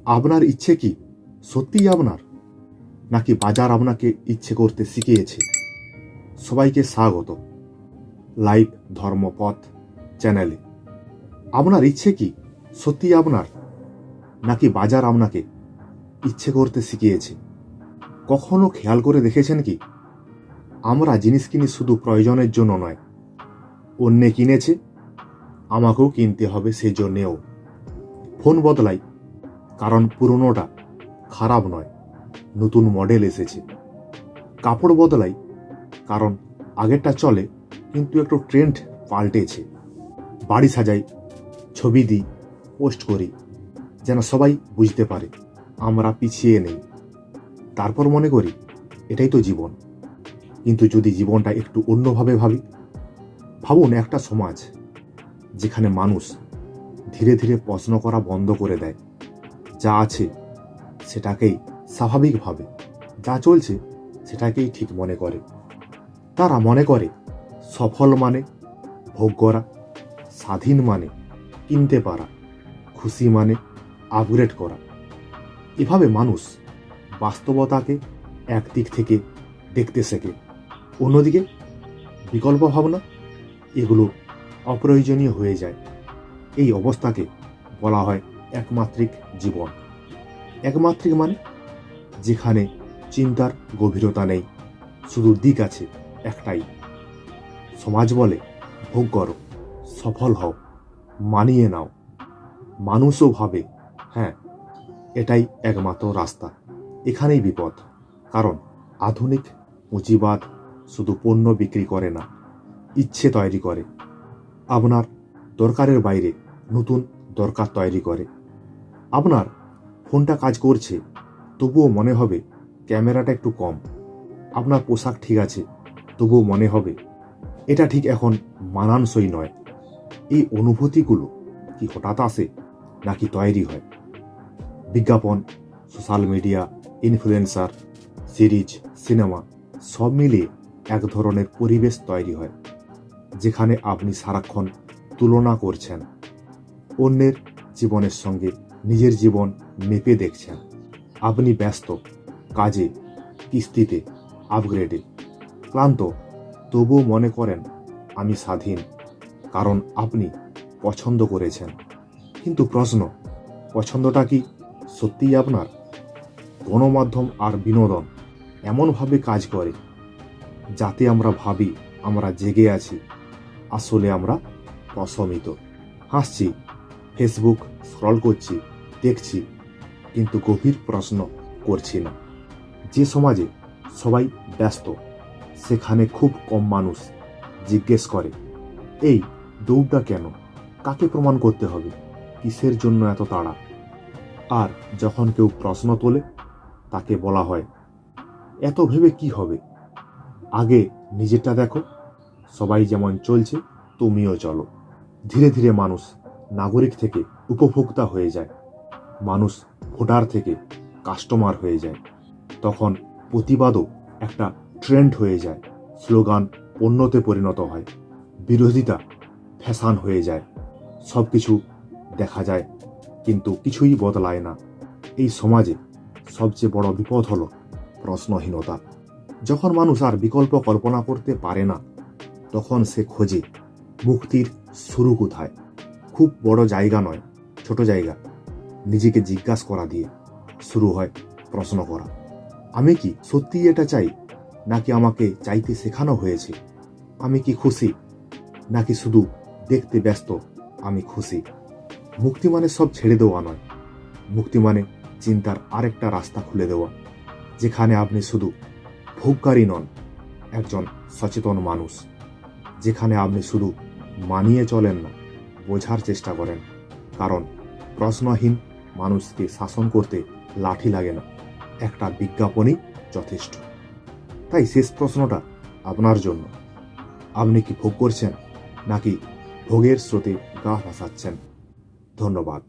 আপনার ইচ্ছে কি সত্যিই আপনার, নাকি বাজার আপনাকে ইচ্ছে করতে শিখিয়েছে? সবাইকে স্বাগত লাইভ ধর্মপথ চ্যানেলে। আপনার ইচ্ছে কি সত্যিই আপনার, নাকি বাজার আপনাকে ইচ্ছে করতে শিখিয়েছে? কখনো খেয়াল করে দেখেছেন কি, আমরা জিনিস কিনি শুধু প্রয়োজনের জন্য নয়, অন্যে কিনেছে আমাকেও কিনতে হবে সেজন্যেও। ফোন বদলাই কারণ পুরনোটা খারাপ নয়, নতুন মডেল এসেছে। কাপড় বদলাই কারণ আগেরটা চলে কিন্তু একটু ট্রেন্ড পাল্টেছে। বাড়ি সাজাই, ছবি দিই, পোস্ট করি, যেন সবাই বুঝতে পারে আমরা পিছিয়ে নেই। তারপর মনে করি এটাই তো জীবন। কিন্তু যদি জীবনটা একটু অন্যভাবে ভাবুন একটা সমাজ যেখানে মানুষ ধীরে ধীরে প্রশ্ন করা বন্ধ করে দেয়, যা আছে সেটাকেই স্বাভাবিক ভাবে, যা চলছে সেটাকেই ঠিক মনে করে। তারা মনে করে সফল মানে ভোগ করা, স্বাধীন মানে কিনতে পারা, খুশি মানে আপগ্রেড করা। এভাবে মানুষ বাস্তবতাকে একদিক থেকে দেখতে শেখে, অন্যদিকে বিকল্প ভাবনা এগুলো অপ্রয়োজনীয় হয়ে যায়। এই অবস্থাকে বলা হয় একমাত্রিক জীবন। একমাত্রিক মানে যেখানে চিন্তার গভীরতা নেই, শুধু দিক আছে একটাই। সমাজ বলে ভোগ করো, সফল হও, মানিয়ে নাও। মানুষও ভাবে হ্যাঁ এটাই একমাত্র রাস্তা। এখানেই বিপদ, কারণ আধুনিক পুঁজিবাদ শুধু পণ্য বিক্রি করে না, ইচ্ছে তৈরি করে। আপনার দরকারের বাইরে নতুন দরকার তৈরি করে। আপনার ফোনটা কাজ করছে, তবুও মনে হবে ক্যামেরাটা একটু কম। আপনার পোশাক ঠিক আছে, তবুও মনে হবে এটা ঠিক এখন মানানসই নয়। এই অনুভূতিগুলো কি হঠাৎ আসে নাকি তৈরি হয়? বিজ্ঞাপন, social media, influencer, series, cinema সব মিলিয়ে এক ধরনের পরিবেশ তৈরি হয় যেখানে আপনি সারাক্ষণ তুলনা করছেন, অন্যের জীবনের সঙ্গে নিজের জীবন মেপে দেখছেন। আপনি ব্যস্ত কাজে, কিস্তিতে, আপগ্রেডে, ক্লান্ত, তবুও মনে করেন আমি স্বাধীন, কারণ আপনি পছন্দ করেছেন। কিন্তু প্রশ্ন, পছন্দটা কি সত্যিই আপনার? গণমাধ্যম আর বিনোদন এমনভাবে কাজ করে যাতে আমরা ভাবি আমরা জেগে আছি, আসলে আমরা প্রশমিত। হাসছি, ফেসবুক স্ক্রল করছি, দেখছি, কিন্তু গভীর প্রশ্ন করছি না। যে সমাজে সবাই ব্যস্ত, সেখানে খুব কম মানুষ জিজ্ঞেস করে এই দৌড়টা কেন, কাকে প্রমাণ করতে হবে, কিসের জন্য এত তাড়া? আর যখন কেউ প্রশ্ন তোলে তাকে বলা হয় এত ভেবে কি হবে, আগে নিজেরটা দেখো। সবাই যেমন চলছে তুমিও চলো। ধীরে ধীরে মানুষ নাগরিক থেকে উপভোক্তা হয়ে যায়, মানুষ ভোটার থেকে কাস্টমার হয়ে যায়। তখন প্রতিবাদও একটা ট্রেন্ড হয়ে যায়, স্লোগান পণ্যতে পরিণত হয়, বিরোধিতা ফ্যাশন হয়ে যায়। সব কিছু দেখা যায় কিন্তু কিছুই বদলায় না। এই সমাজে সবচেয়ে বড় বিপদ হলো প্রশ্নহীনতা। যখন মানুষ আর বিকল্প কল্পনা করতে পারে না, তখন সে খোঁজে মুক্তির শুরু কোথায়। খুব বড় জায়গা নয়, ছোট জায়গা, নিজেকে জিজ্ঞাসা করা দিয়ে শুরু হয় প্রশ্ন করা। আমি কি সত্যিই এটা চাই, নাকি আমাকে চাইতে শেখানো হয়েছে? আমি কি খুশি, নাকি শুধু দেখতে ব্যস্ত আমি খুশি? মুক্তি মানে সব ছেড়ে দেওয়া নয়, মুক্তি মানে চিন্তার আরেকটা রাস্তা খুলে দেওয়া, যেখানে আপনি শুধু ভোগকারী নন, একজন সচেতন মানুষ। যেখানে আপনি শুধু মানিয়ে চলেন না, বোঝার চেষ্টা করেন। কারণ প্রশ্নহীন মানুষকে শাসন করতে লাঠি লাগে না, একটা বিজ্ঞাপনই যথেষ্ট। তাই শেষ প্রশ্নটা আপনার জন্য, আপনি কি ভোগ করছেন, নাকি ভোগের স্রোতে গা ভাসাচ্ছেন? ধন্যবাদ।